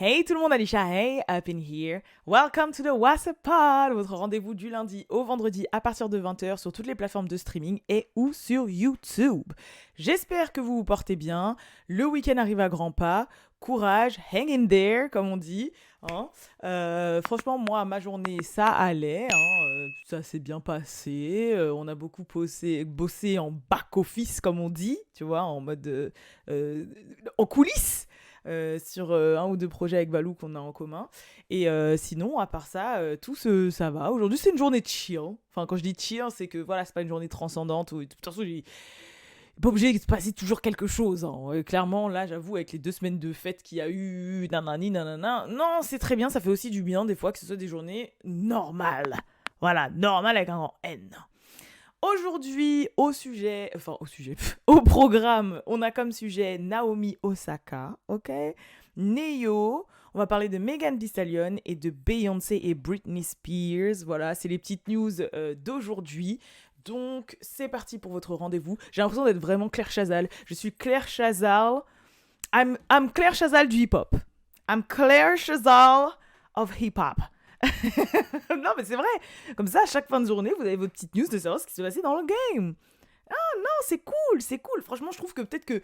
Hey tout le monde, Alicia, hey, up in here. Welcome to the WhatsApp Pod, votre rendez-vous du lundi au vendredi à partir de 20h sur toutes les plateformes de streaming et ou sur YouTube. J'espère que vous vous portez bien, le week-end arrive à grands pas, courage, hang in there, comme on dit. Hein. Franchement, moi, ma journée, ça allait, ça s'est bien passé. On a beaucoup bossé en back-office, comme on dit, tu vois, en mode en coulisses sur un ou deux projets avec Valou qu'on a en commun. Et sinon, à part ça, ça va. Aujourd'hui, c'est une journée de chill. Enfin, quand je dis chill, c'est que voilà, c'est pas une journée transcendante. De toute façon, j'ai pas obligé de se passer toujours quelque chose. Hein. Clairement, là, j'avoue, avec les 2 semaines de fête qu'il y a eu, nanani, nanana, non, c'est très bien. Ça fait aussi du bien, des fois, que ce soit des journées normales. Voilà, normales avec un grand N. Aujourd'hui, au programme, on a comme sujet Naomi Osaka, ok? Neo, on va parler de Megan Thee Stallion et de Beyoncé et Britney Spears. Voilà, c'est les petites news d'aujourd'hui. Donc, c'est parti pour votre rendez-vous. J'ai l'impression d'être vraiment Claire Chazal. Je suis Claire Chazal. I'm Claire Chazal du hip-hop. I'm Claire Chazal of hip-hop. Non, mais c'est vrai. Comme ça, à chaque fin de journée, vous avez votre petite news de savoir ce qui s'est passé dans le game. Ah non, c'est cool, c'est cool. Franchement, je trouve que peut-être que...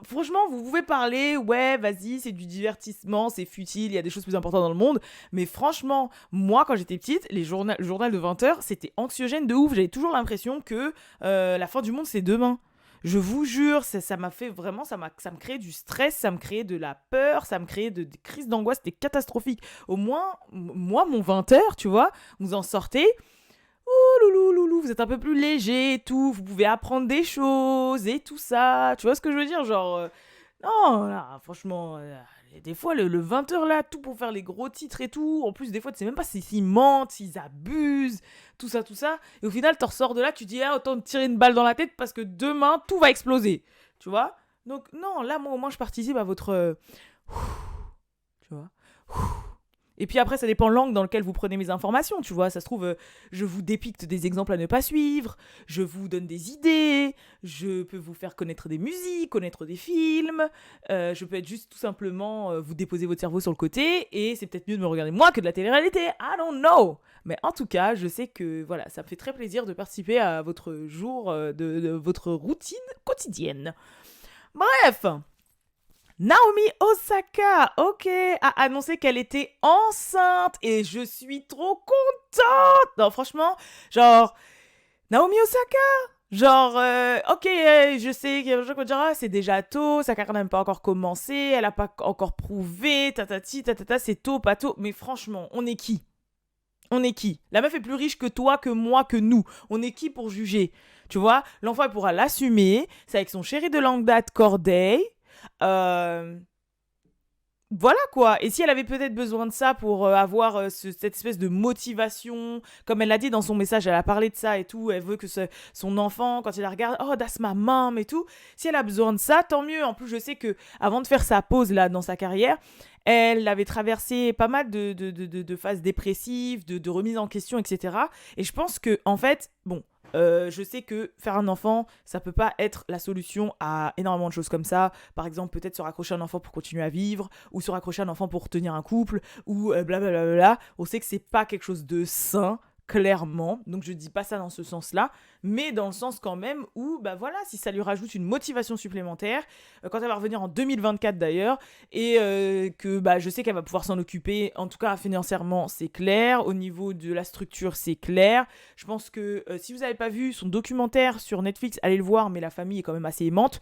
franchement, vous pouvez parler, ouais, vas-y, c'est du divertissement, c'est futile, il y a des choses plus importantes dans le monde. Mais franchement, moi, quand j'étais petite, le journal de 20h, c'était anxiogène de ouf. J'avais toujours l'impression que la fin du monde, c'est demain. Je vous jure, ça m'a fait vraiment, ça me créait du stress, ça me créait de la peur, ça me créait des crises d'angoisse, c'était catastrophique. Au moins, moi, mon 20h, tu vois, vous en sortez, ouh loulou, loulou, vous êtes un peu plus léger et tout, vous pouvez apprendre des choses et tout ça, tu vois ce que je veux dire, genre, non, là, franchement, des fois, le 20h là, tout pour faire les gros titres et tout, en plus, des fois, tu sais même pas s'ils mentent, s'ils abusent, tout ça, et au final, t'en ressors de là, tu dis, ah, autant te tirer une balle dans la tête parce que demain, tout va exploser, tu vois. Donc, non, là, moi, au moins, je participe à votre... tu vois. Et puis après, ça dépend de l'angle dans lequel vous prenez mes informations, tu vois. Ça se trouve, je vous dépicte des exemples à ne pas suivre, je vous donne des idées, je peux vous faire connaître des musiques, connaître des films, je peux être juste tout simplement vous déposer votre cerveau sur le côté, et c'est peut-être mieux de me regarder moi que de la télé-réalité, I don't know. Mais en tout cas, je sais que voilà, ça me fait très plaisir de participer à votre jour, de votre routine quotidienne. Bref, Naomi Osaka, ok, a annoncé qu'elle était enceinte et je suis trop contente. Non, franchement, genre, Naomi Osaka, genre, ok, je sais qu'il y a des gens qui vont dire, ah, c'est déjà tôt, sa carrière n'a même pas encore commencé, elle n'a pas encore prouvé, tatati, tatata, c'est tôt, pas tôt. Mais franchement, on est qui? On est qui? La meuf est plus riche que toi, que moi, que nous. On est qui pour juger? Tu vois, l'enfant, elle pourra l'assumer, c'est avec son chéri de longue date, Corday. Euh, voilà quoi. Et si elle avait peut-être besoin de ça pour avoir cette espèce de motivation, comme elle l'a dit dans son message, elle a parlé de ça et tout, elle veut que son enfant, quand il la regarde, oh, that's my mom et tout. Si elle a besoin de ça, tant mieux. En plus, je sais que avant de faire sa pause là dans sa carrière, elle avait traversé pas mal de phases dépressives, de remise en question, etc. Et je pense que, en fait, bon, je sais que faire un enfant, ça peut pas être la solution à énormément de choses comme ça. Par exemple, peut-être se raccrocher à un enfant pour continuer à vivre, ou se raccrocher à un enfant pour tenir un couple, ou blablabla. On sait que c'est pas quelque chose de sain, clairement. Donc je dis pas ça dans ce sens-là, mais dans le sens quand même où, bah voilà, si ça lui rajoute une motivation supplémentaire, quand elle va revenir en 2024 d'ailleurs, et que bah, je sais qu'elle va pouvoir s'en occuper, en tout cas financièrement c'est clair, au niveau de la structure c'est clair. Je pense que si vous n'avez pas vu son documentaire sur Netflix, allez le voir, mais la famille est quand même assez aimante.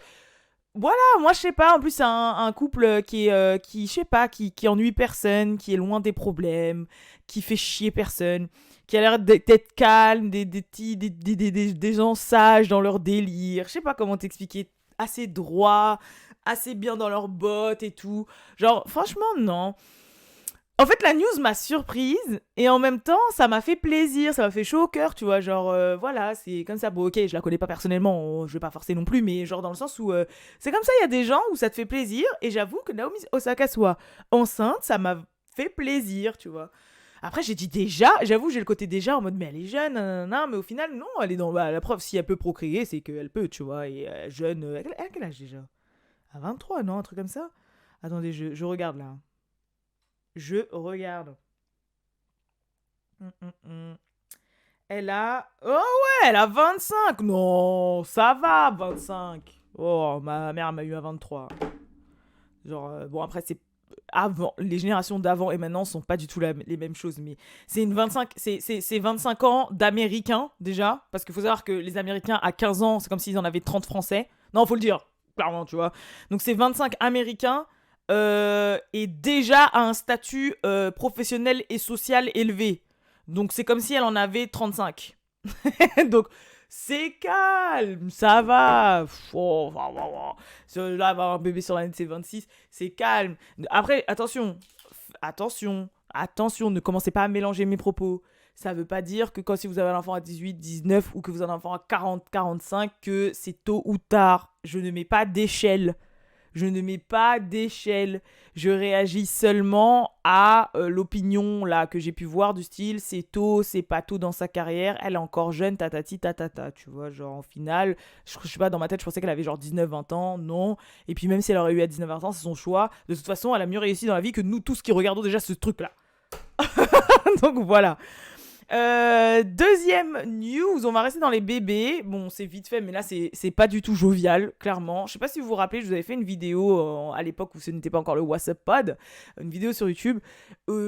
Voilà, moi je sais pas, en plus c'est un couple qui je sais pas, qui ennuie personne, qui est loin des problèmes, qui fait chier personne, qui a l'air d'être calme, des gens sages dans leur délire, je sais pas comment t'expliquer, assez droit, assez bien dans leurs bottes et tout. Genre, franchement, non. En fait, la news m'a surprise et en même temps, ça m'a fait plaisir, ça m'a fait chaud au cœur, tu vois. Genre, voilà, c'est comme ça. Bon, ok, je la connais pas personnellement, je vais pas forcer non plus, mais genre dans le sens où c'est comme ça, il y a des gens où ça te fait plaisir et j'avoue que Naomi Osaka soit enceinte, ça m'a fait plaisir, tu vois. Après, j'ai dit déjà, j'avoue, j'ai le côté déjà en mode, mais elle est jeune, nanana, mais au final, non, elle est dans. Bah, la preuve, si elle peut procréer, c'est qu'elle peut, tu vois. Et jeune, elle a quel âge déjà? À 23, non, un truc comme ça? Attendez, je regarde là. Je regarde. Elle a... Oh ouais, elle a 25. Non, ça va, 25. Oh, ma mère m'a eu à 23. Genre, bon, après, c'est avant. Les générations d'avant et maintenant sont pas du tout les mêmes choses. Mais c'est une 25, c'est 25 ans d'Américains, déjà. Parce qu'il faut savoir que les Américains, à 15 ans, c'est comme s'ils en avaient 30 Français. Non, faut le dire, clairement, tu vois. Donc, c'est 25 Américains et déjà à un statut professionnel et social élevé. Donc, c'est comme si elle en avait 35. Donc, c'est calme, ça va. Oh, oh, oh, oh. Là, avoir un bébé sur l'année de ses 26, c'est calme. Après, attention, ne commencez pas à mélanger mes propos. Ça veut pas dire que quand si vous avez un enfant à 18, 19 ou que vous avez un enfant à 40, 45, que c'est tôt ou tard. Je ne mets pas d'échelle. Je ne mets pas d'échelle. Je réagis seulement à l'opinion là que j'ai pu voir du style c'est tôt, c'est pas tôt dans sa carrière, elle est encore jeune, tatati tatata, tu vois, genre en finale, je sais pas, dans ma tête je pensais qu'elle avait genre 19-20 ans, non, et puis même si elle aurait eu à 19-20 ans, c'est son choix, de toute façon elle a mieux réussi dans la vie que nous tous qui regardons déjà ce truc là. Donc voilà. Deuxième news, on va rester dans les bébés. Bon, c'est vite fait, mais là, c'est pas du tout jovial, clairement. Je sais pas si vous vous rappelez, je vous avais fait une vidéo à l'époque où ce n'était pas encore le WhatsApp Pod, une vidéo sur YouTube,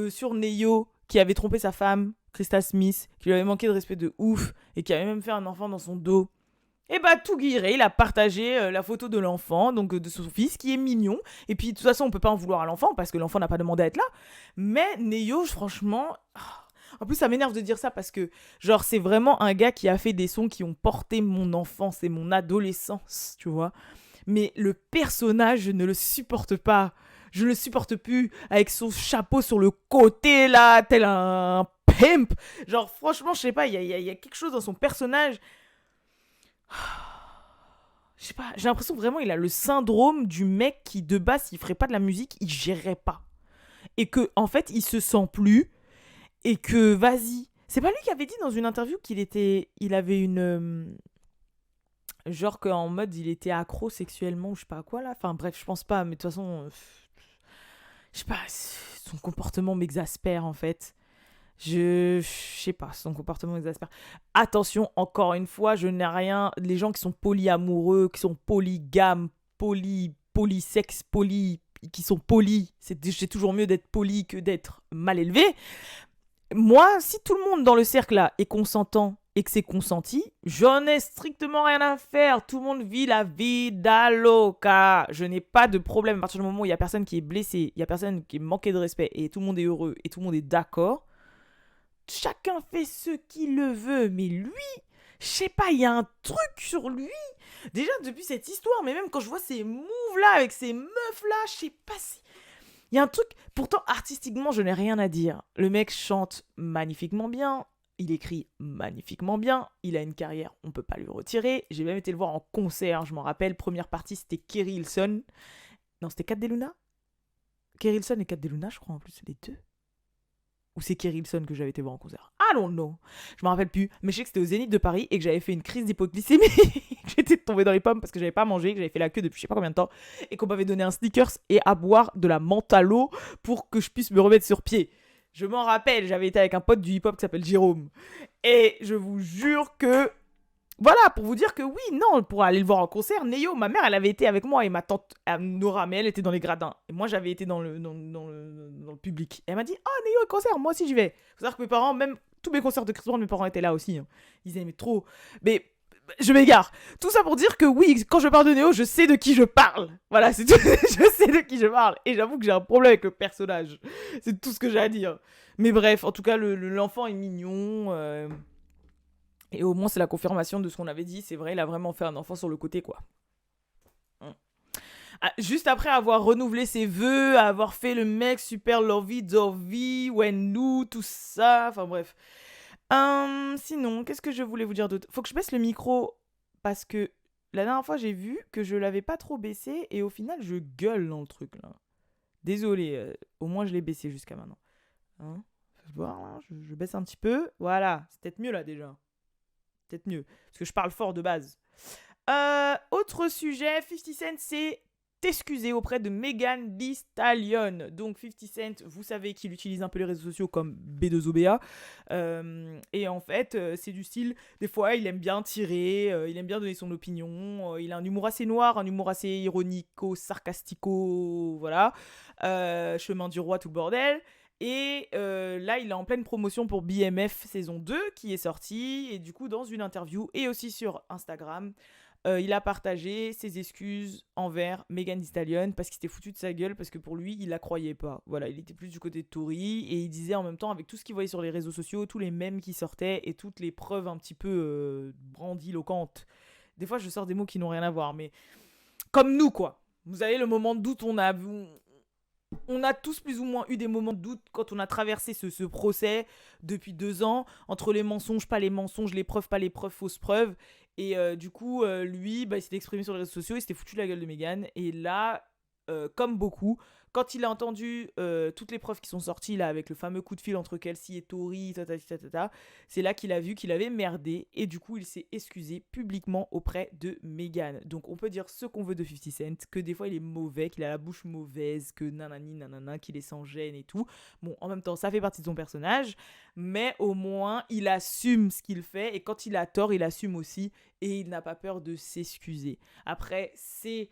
sur Neyo, qui avait trompé sa femme, Krista Smith, qui lui avait manqué de respect de ouf, et qui avait même fait un enfant dans son dos. Et bah, tout guiré, il a partagé la photo de l'enfant, donc de son fils, qui est mignon. Et puis, de toute façon, on peut pas en vouloir à l'enfant, parce que l'enfant n'a pas demandé à être là. Mais Neyo, franchement... En plus, ça m'énerve de dire ça parce que, genre, c'est vraiment un gars qui a fait des sons qui ont porté mon enfance et mon adolescence, tu vois. Mais le personnage, je ne le supporte pas. Je ne le supporte plus avec son chapeau sur le côté, là, tel un pimp. Genre, franchement, je sais pas, il y a quelque chose dans son personnage. Je sais pas, j'ai l'impression vraiment il a le syndrome du mec qui, de base, s'il ferait pas de la musique, il gérerait pas. Et que, en fait, il se sent plus. Et que, vas-y. C'est pas lui qui avait dit dans une interview il avait une... genre qu'en mode, il était accro sexuellement ou je sais pas quoi, là. Enfin, bref, je pense pas. Mais de toute façon, je sais pas, son comportement m'exaspère, en fait. Je sais pas, son comportement m'exaspère. Attention, encore une fois, je n'ai rien... Les gens qui sont polyamoureux, qui sont polygames, polysex, qui sont polis, c'est toujours mieux d'être poli que d'être mal élevé. Moi, si tout le monde dans le cercle là est consentant et que c'est consenti, j'en ai strictement rien à faire. Tout le monde vit la vida loca. Je n'ai pas de problème. À partir du moment où il y a personne qui est blessé, il y a personne qui est manqué de respect et tout le monde est heureux et tout le monde est d'accord, chacun fait ce qu'il le veut. Mais lui, je sais pas, il y a un truc sur lui. Déjà depuis cette histoire, mais même quand je vois ces moves là avec ces meufs là, je sais pas si... Il y a un truc, pourtant artistiquement, je n'ai rien à dire. Le mec chante magnifiquement bien, il écrit magnifiquement bien, il a une carrière, on peut pas lui retirer. J'ai même été le voir en concert, je m'en rappelle. Première partie, c'était Kerry Hilson. Non, c'était Kat Deluna. Kerry Hilson et Kat Deluna, je crois en plus, les deux. Ou c'est Kerry Hilson que j'avais été voir en concert. I don't know. Je me rappelle plus. Mais je sais que c'était au Zénith de Paris et que j'avais fait une crise d'hypoglycémie. J'étais tombée dans les pommes parce que j'avais pas mangé, que j'avais fait la queue depuis je sais pas combien de temps. Et qu'on m'avait donné un sneakers et à boire de la menthe à l'eau pour que je puisse me remettre sur pied. Je m'en rappelle, j'avais été avec un pote du hip-hop qui s'appelle Jérôme. Et je vous jure que... Voilà, pour vous dire que oui, non, pour aller le voir en concert, Neyo, ma mère, elle avait été avec moi et ma tante Nora, mais elle était dans les gradins. Et moi, j'avais été dans le public. Et elle m'a dit, oh, Neyo, au concert, moi aussi j'y vais. Faut savoir que mes parents, même tous mes concerts de Chris Brown, mes parents étaient là aussi. Hein. Ils aimaient trop. Mais je m'égare. Tout ça pour dire que oui, quand je parle de Neo, je sais de qui je parle. Voilà, c'est tout. Je sais de qui je parle. Et j'avoue que j'ai un problème avec le personnage. C'est tout ce que j'ai à dire. Mais bref, en tout cas, l'enfant est mignon. Et au moins, c'est la confirmation de ce qu'on avait dit. C'est vrai, il a vraiment fait un enfant sur le côté, quoi. Ah, juste après avoir renouvelé ses vœux, avoir fait le mec super lovey-dovey, when nous, tout ça. Enfin, bref. Sinon, qu'est-ce que je voulais vous dire d'autre? Faut que je baisse le micro parce que la dernière fois, j'ai vu que je l'avais pas trop baissé et au final, je gueule dans le truc, là. Désolé, au moins, je l'ai baissé jusqu'à maintenant. Hein? Faut voir, là, je baisse un petit peu. Voilà, c'est peut-être mieux, là, déjà. Peut-être mieux. Parce que je parle fort de base. Autre sujet, 50 Cent, c'est excusé auprès de Megan Thee Stallion. Donc 50 Cent, vous savez qu'il utilise un peu les réseaux sociaux comme B2OBA. Et en fait, c'est du style, des fois, il aime bien tirer, il aime bien donner son opinion. Il a un humour assez noir, un humour assez ironico, sarcastico, voilà. Chemin du roi, tout le bordel. Et là, il est en pleine promotion pour BMF saison 2 qui est sortie. Et du coup, dans une interview et aussi sur Instagram, il a partagé ses excuses envers Megan Thee Stallion parce qu'il s'était foutu de sa gueule, parce que pour lui, il la croyait pas. Voilà, il était plus du côté de Tory et il disait en même temps, avec tout ce qu'il voyait sur les réseaux sociaux, tous les mèmes qui sortaient et toutes les preuves un petit peu brandiloquentes. Des fois, je sors des mots qui n'ont rien à voir, mais comme nous, quoi. Vous avez le moment de doute, on a tous plus ou moins eu des moments de doute quand on a traversé ce procès depuis 2 ans, entre les mensonges, pas les mensonges, les preuves, pas les preuves, fausses preuves. Et du coup, lui, il s'était exprimé sur les réseaux sociaux, il s'était foutu de la gueule de Meghan. Et là, comme beaucoup, quand il a entendu toutes les preuves qui sont sorties là, avec le fameux coup de fil entre Kelsey et Tory, c'est là qu'il a vu qu'il avait merdé. Et du coup, il s'est excusé publiquement auprès de Meghan. Donc on peut dire ce qu'on veut de 50 Cent, que des fois il est mauvais, qu'il a la bouche mauvaise, que nanani nanana, qu'il est sans gêne et tout. Bon, en même temps, ça fait partie de son personnage, mais au moins il assume ce qu'il fait, et quand il a tort, il assume aussi, et il n'a pas peur de s'excuser. Après, c'est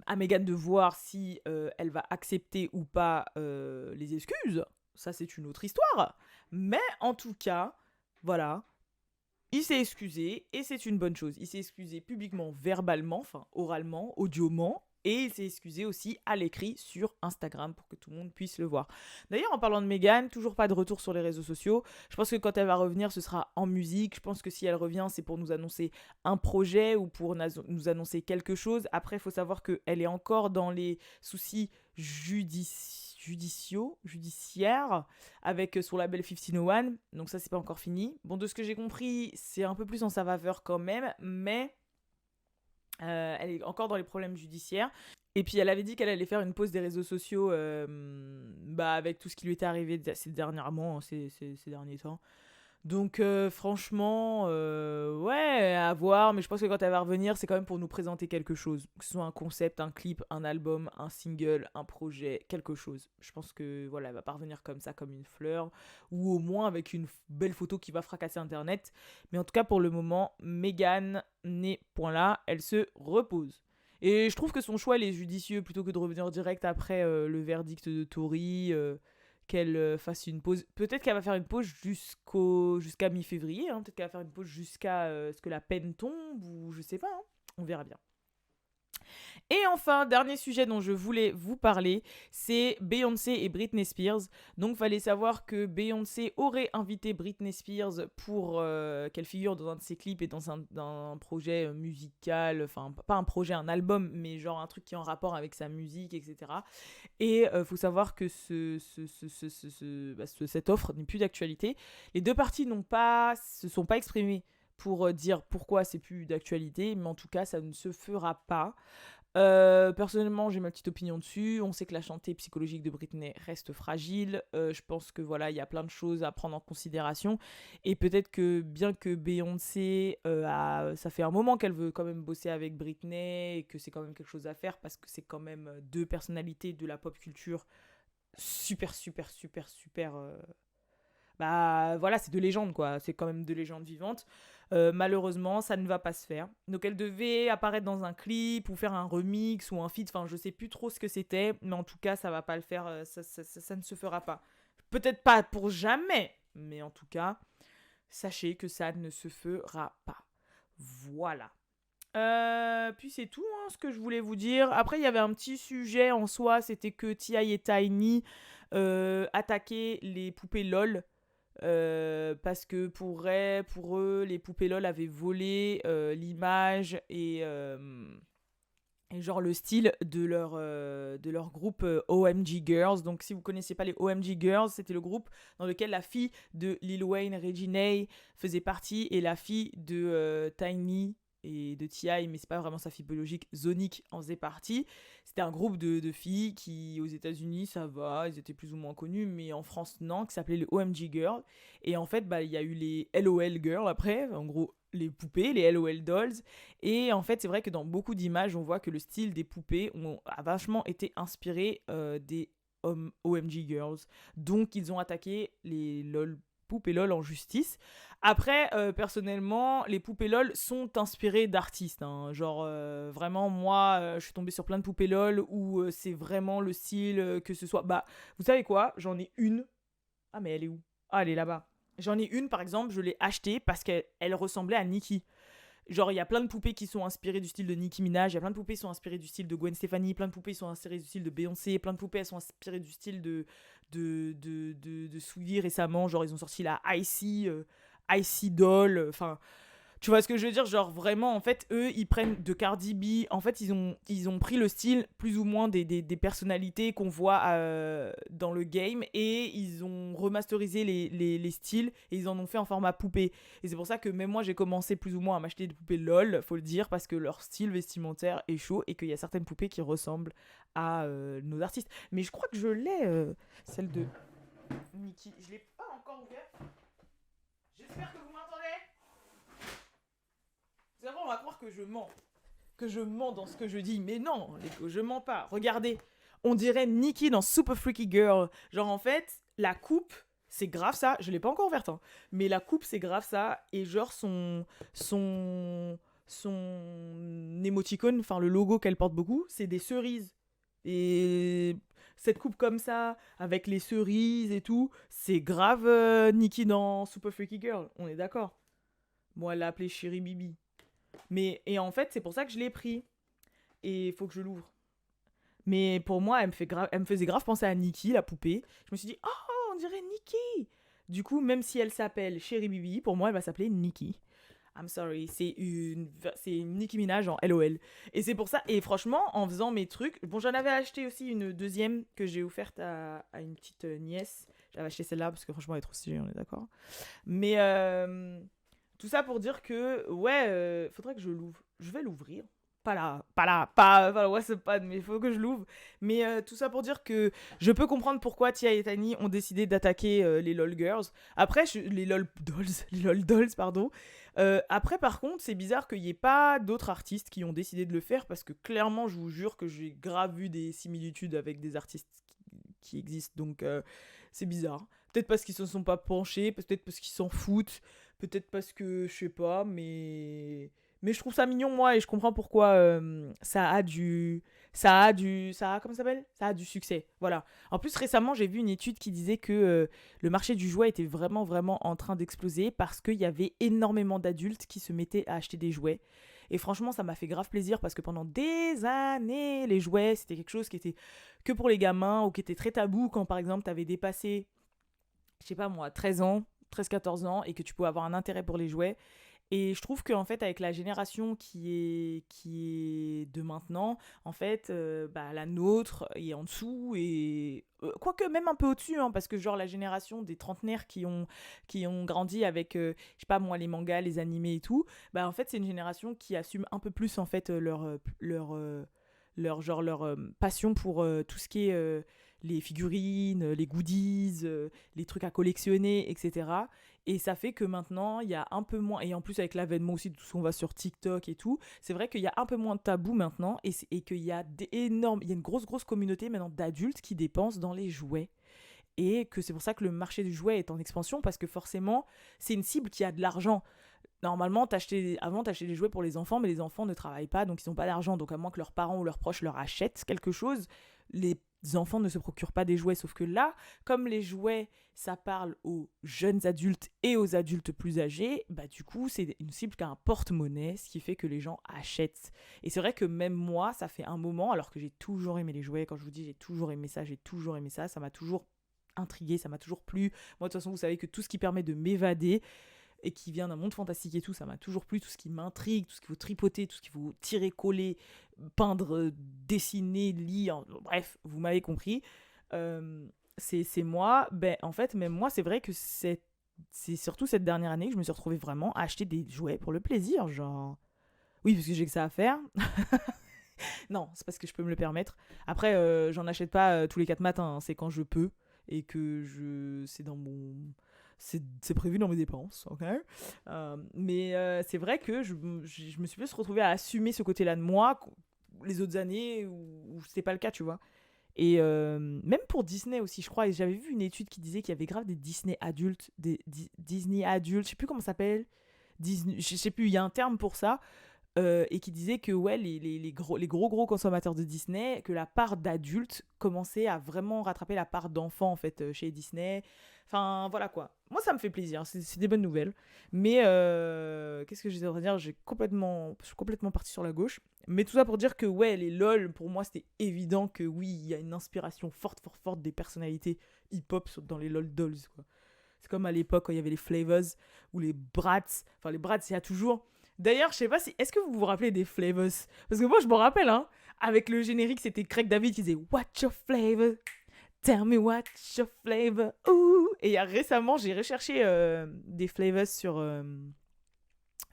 à Meghan de voir si elle va accepter ou pas les excuses. Ça, c'est une autre histoire. Mais en tout cas, voilà, il s'est excusé et c'est une bonne chose. Il s'est excusé publiquement, verbalement, enfin oralement, audioment. Et il s'est excusé aussi à l'écrit sur Instagram pour que tout le monde puisse le voir. D'ailleurs, en parlant de Meghan, toujours pas de retour sur les réseaux sociaux. Je pense que quand elle va revenir, ce sera en musique. Je pense que si elle revient, c'est pour nous annoncer un projet ou pour nous annoncer quelque chose. Après, il faut savoir qu'elle est encore dans les soucis judiciaires avec son label 1501. Donc ça, c'est pas encore fini. Bon, de ce que j'ai compris, c'est un peu plus en sa faveur quand même, mais elle est encore dans les problèmes judiciaires. Et puis elle avait dit qu'elle allait faire une pause des réseaux sociaux avec tout ce qui lui était arrivé dernièrement, ces derniers temps. Donc franchement, ouais, à voir, mais je pense que quand elle va revenir, c'est quand même pour nous présenter quelque chose. Que ce soit un concept, un clip, un album, un single, un projet, quelque chose. Je pense que voilà, elle va pas revenir comme ça, comme une fleur, ou au moins avec une belle photo qui va fracasser Internet. Mais en tout cas, pour le moment, Meghan n'est point là, elle se repose. Et je trouve que son choix, il est judicieux, plutôt que de revenir direct après le verdict de Tory. Qu'elle fasse une pause. Peut-être qu'elle va faire une pause jusqu'à mi-février. Hein. Peut-être qu'elle va faire une pause jusqu'à ce que la peine tombe, ou je sais pas. Hein. On verra bien. Et enfin, dernier sujet dont je voulais vous parler, c'est Beyoncé et Britney Spears. Donc, fallait savoir que Beyoncé aurait invité Britney Spears pour qu'elle figure dans un de ses clips et dans un projet musical, enfin, pas un projet, un album, mais genre un truc qui est en rapport avec sa musique, etc. Et faut savoir que cette offre n'est plus d'actualité. Les deux parties se sont pas exprimées pour dire pourquoi c'est plus d'actualité, mais en tout cas, ça ne se fera pas. Personnellement, j'ai ma petite opinion dessus. On sait que la santé psychologique de Britney reste fragile. Je pense que voilà, il y a plein de choses à prendre en considération. Et peut-être que bien que Beyoncé, ça fait un moment qu'elle veut quand même bosser avec Britney et que c'est quand même quelque chose à faire parce que c'est quand même deux personnalités de la pop culture super, super, super, super. Voilà, c'est deux légendes quoi. C'est quand même deux légendes vivantes. Malheureusement, ça ne va pas se faire. Donc elle devait apparaître dans un clip ou faire un remix ou un feat, enfin je sais plus trop ce que c'était, mais en tout cas ça va pas le faire, ça ne se fera pas. Peut-être pas pour jamais, mais en tout cas, sachez que ça ne se fera pas. Voilà. Puis c'est tout ce que je voulais vous dire. Après, il y avait un petit sujet en soi, c'était que T.I. et Tiny attaquaient les poupées LOL. Parce que pour eux, les poupées LOL avaient volé l'image et genre le style de leur groupe OMG Girls. Donc si vous connaissez pas les OMG Girls, c'était le groupe dans lequel la fille de Lil Wayne, Reginae, faisait partie, et la fille de Tiny et de T.I., mais c'est pas vraiment sa fille biologique, Zonic, en faisait partie. C'était un groupe de filles qui, aux États-Unis, ça va, ils étaient plus ou moins connus, mais en France, non, qui s'appelait les OMG Girls. Et en fait, il y a eu les LOL Girls après, en gros, les poupées, les LOL dolls. Et en fait, c'est vrai que dans beaucoup d'images, on voit que le style des poupées a vachement été inspiré des OMG Girls. Donc, ils ont attaqué les LOL poupées LOL en justice. Après, personnellement, les poupées LOL sont inspirées d'artistes. Hein. Genre, vraiment, moi, je suis tombée sur plein de poupées LOL où c'est vraiment le style que ce soit... Bah, vous savez quoi? J'en ai une. Ah, mais elle est où? Ah, elle est là-bas. J'en ai une, par exemple, je l'ai achetée parce qu'elle ressemblait à Nicki. Genre, il y a plein de poupées qui sont inspirées du style de Nicki Minaj, il y a plein de poupées qui sont inspirées du style de Gwen Stefani, plein de poupées qui sont inspirées du style de Beyoncé, plein de poupées elles sont inspirées du style de Swiggy récemment. Genre, ils ont sorti la Icy Doll. Enfin, tu vois ce que je veux dire? Genre vraiment, en fait, eux, ils prennent de Cardi B. En fait, ils ont pris le style plus ou moins des personnalités qu'on voit dans le game et ils ont remasterisé les styles et ils en ont fait en format poupée. Et c'est pour ça que même moi, j'ai commencé plus ou moins à m'acheter des poupées LOL, faut le dire, parce que leur style vestimentaire est chaud et qu'il y a certaines poupées qui ressemblent à nos artistes. Mais je crois que je l'ai, celle de Nicki. Je l'ai pas encore ouverte. J'espère que vous m'entendez. C'est vrai, on va croire que je mens. Que je mens dans ce que je dis. Mais non, les gars, je mens pas. Regardez, on dirait Nicki dans Super Freaky Girl. Genre, en fait, la coupe, c'est grave ça. Je l'ai pas encore ouverte, hein. Mais la coupe, c'est grave ça. Et genre, son émoticône, enfin, le logo qu'elle porte beaucoup, c'est des cerises. Et cette coupe comme ça, avec les cerises et tout, c'est grave Nicki dans Super Freaky Girl. On est d'accord. Moi, elle l'a appelée Chérie Bibi. Mais, et en fait, c'est pour ça que je l'ai pris. Et il faut que je l'ouvre. Mais pour moi, elle me faisait grave penser à Nikki, la poupée. Je me suis dit, oh, on dirait Nikki. Du coup, même si elle s'appelle Chérie Bibi, pour moi, elle va s'appeler Nikki. I'm sorry, c'est une Nicki Minaj en LOL. Et c'est pour ça, et franchement, en faisant mes trucs, bon, j'en avais acheté aussi une deuxième que j'ai offerte à une petite nièce. J'avais acheté celle-là parce que franchement, elle est trop stylée, on est d'accord. Mais tout ça pour dire que, ouais, faudrait que je l'ouvre. Je vais l'ouvrir. Pas là, ouais, c'est pas, mais il faut que je l'ouvre. Mais tout ça pour dire que je peux comprendre pourquoi Tia et Tani ont décidé d'attaquer les LOL Girls. Après, les LOL Dolls, les LOL Dolls, pardon. Après, par contre, c'est bizarre qu'il n'y ait pas d'autres artistes qui ont décidé de le faire parce que clairement, je vous jure que j'ai grave vu des similitudes avec des artistes qui existent. Donc, c'est bizarre. Peut-être parce qu'ils se sont pas penchés, peut-être parce qu'ils s'en foutent, peut-être parce que je sais pas, mais je trouve ça mignon moi et je comprends pourquoi comment ça s'appelle? Ça a du succès. Voilà. En plus récemment, j'ai vu une étude qui disait que le marché du jouet était vraiment vraiment en train d'exploser parce qu'il y avait énormément d'adultes qui se mettaient à acheter des jouets. Et franchement, ça m'a fait grave plaisir parce que pendant des années, les jouets, c'était quelque chose qui était que pour les gamins ou qui était très tabou quand par exemple, t'avais dépassé je sais pas moi, 13 ans, 13-14 ans, et que tu pouvais avoir un intérêt pour les jouets. Et je trouve qu'en fait, avec la génération qui est de maintenant, en fait, bah, la nôtre est en dessous, et quoique même un peu au-dessus, hein, parce que genre la génération des trentenaires qui ont grandi avec, je sais pas moi, les mangas, les animés et tout, bah en fait, c'est une génération qui assume un peu plus en fait leur passion pour tout ce qui est les figurines, les goodies, les trucs à collectionner, etc. Et ça fait que maintenant, il y a un peu moins, et en plus avec l'avènement aussi de tout ce qu'on va sur TikTok et tout, c'est vrai qu'il y a un peu moins de tabou maintenant, et qu'il y a il y a une grosse, grosse communauté maintenant d'adultes qui dépensent dans les jouets. Et que c'est pour ça que le marché du jouet est en expansion, parce que forcément, c'est une cible qui a de l'argent. Normalement, avant, t'achetais des jouets pour les enfants, mais les enfants ne travaillent pas, donc ils n'ont pas d'argent. Donc à moins que leurs parents ou leurs proches leur achètent quelque chose, les enfants ne se procurent pas des jouets. Sauf que là, comme les jouets, ça parle aux jeunes adultes et aux adultes plus âgés, bah du coup, c'est une cible qui a un porte-monnaie, ce qui fait que les gens achètent. Et c'est vrai que même moi, ça fait un moment, alors que j'ai toujours aimé les jouets, quand je vous dis j'ai toujours aimé ça, ça m'a toujours intrigué, ça m'a toujours plu. Moi, de toute façon, vous savez que tout ce qui permet de m'évader, et qui vient d'un monde fantastique et tout, ça m'a toujours plu, tout ce qui m'intrigue, tout ce qu'il faut tripoter, tout ce qu'il faut tirer, coller, peindre, dessiner, lire, bref, vous m'avez compris. C'est moi, ben en fait, même moi, c'est vrai que c'est surtout cette dernière année que je me suis retrouvée vraiment à acheter des jouets pour le plaisir, genre... Oui, parce que j'ai que ça à faire. Non, c'est parce que je peux me le permettre. Après, j'en achète pas tous les 4 matins, hein, c'est quand je peux, et que c'est C'est prévu dans mes dépenses, ok. Mais c'est vrai que je me suis plus retrouvée à assumer ce côté-là de moi les autres années où c'était pas le cas, tu vois. Et même pour Disney aussi, je crois, et j'avais vu une étude qui disait qu'il y avait grave des Disney adultes, des Disney adultes, je sais plus comment ça s'appelle, Disney, je sais plus, il y a un terme pour ça, et qui disait que ouais, les gros consommateurs de Disney, que la part d'adultes commençait à vraiment rattraper la part d'enfants en fait chez Disney. Enfin voilà quoi. Moi ça me fait plaisir, c'est des bonnes nouvelles. Mais qu'est-ce que j'étais en train de dire, je suis complètement partie sur la gauche. Mais tout ça pour dire que ouais, les LOL, pour moi c'était évident que oui, il y a une inspiration forte des personnalités hip-hop dans les LOL dolls quoi. C'est comme à l'époque quand il y avait les Flavors ou les Bratz. Enfin, les Bratz, il y a toujours. D'ailleurs, je sais pas si. Est-ce que vous vous rappelez des Flavors? Parce que moi, je me rappelle, hein. Avec le générique, c'était Craig David qui disait What's your flavor? Tell me what's your flavor? Ouh! Et il y a récemment, j'ai recherché des Flavors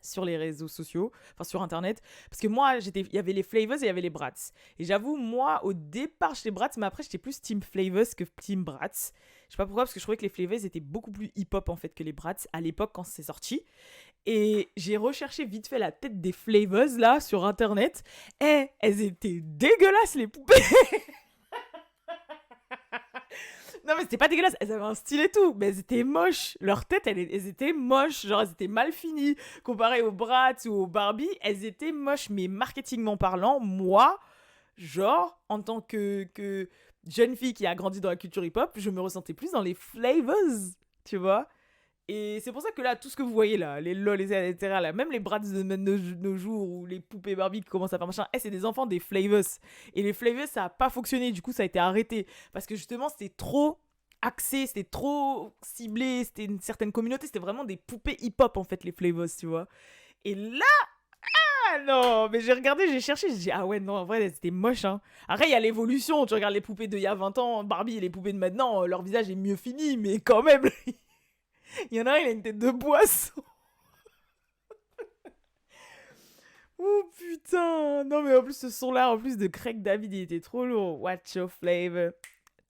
sur les réseaux sociaux, enfin sur internet, parce que moi, il y avait les Flavors et il y avait les Bratz. Et j'avoue, moi, au départ, j'étais Bratz, mais après, j'étais plus Team Flavors que Team Bratz. Je sais pas pourquoi, parce que je trouvais que les Flavors étaient beaucoup plus hip-hop, en fait, que les Bratz, à l'époque, quand c'est sorti. Et j'ai recherché vite fait la tête des Flavors, là, sur internet. Et elles étaient dégueulasses, les poupées. Non, mais c'était pas dégueulasse, elles avaient un style et tout, mais elles étaient moches. Leurs têtes, elles étaient moches, genre elles étaient mal finies. Comparées aux Bratz ou aux Barbie, elles étaient moches. Mais marketingment parlant, moi, genre, en tant que jeune fille qui a grandi dans la culture hip-hop, je me ressentais plus dans les Flavors, tu vois. Et c'est pour ça que là, tout ce que vous voyez là, les lol, etc., là, même les Bratz de nos jours ou les poupées Barbie qui commencent à faire machin, c'est des enfants des Flavors. Et les Flavors, ça a pas fonctionné, du coup, ça a été arrêté. Parce que justement, c'était trop axé, c'était trop ciblé, c'était une certaine communauté, c'était vraiment des poupées hip-hop en fait, les Flavors, tu vois. Et là, ah non, mais j'ai regardé, j'ai cherché, j'ai dit, ah ouais, non, en vrai, c'était moche, hein. Après, il y a l'évolution, tu regardes les poupées d'il y a 20 ans, Barbie et les poupées de maintenant, leur visage est mieux fini, mais quand même. Il y en a un, il a une tête de poisson. Oh putain. Non mais en plus ce son-là, en plus de Craig David, il était trop lourd. What's your flavor?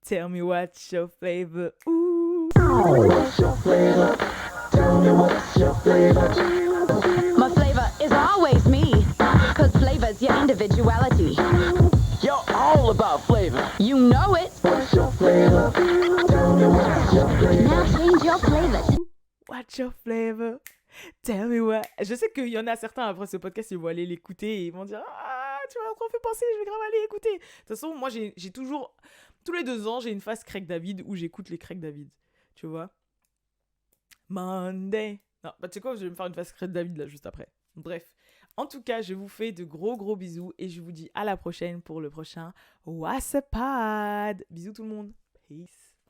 Tell me what's your flavor? Ooh. What's your flavor? Tell me what's your flavor? My flavor is always me. Cause flavor's your individuality. You're all about flavor. You know it. What's your flavor? Tell me what's your flavor? Now change your flavor. What's your flavor? Tell me what. Je sais qu'il y en a certains après ce podcast, ils vont aller l'écouter et ils vont dire ah, tu m'as trop fait penser, je vais grave aller écouter. De toute façon, moi j'ai toujours. Tous les 2 ans, j'ai une phase Craig David où j'écoute les Craig David. Tu vois? Monday. Non, bah tu sais quoi, je vais me faire une phase Craig David là juste après. Bref. En tout cas, je vous fais de gros bisous et je vous dis à la prochaine pour le prochain WhatsApp Pod. Bisous tout le monde. Peace.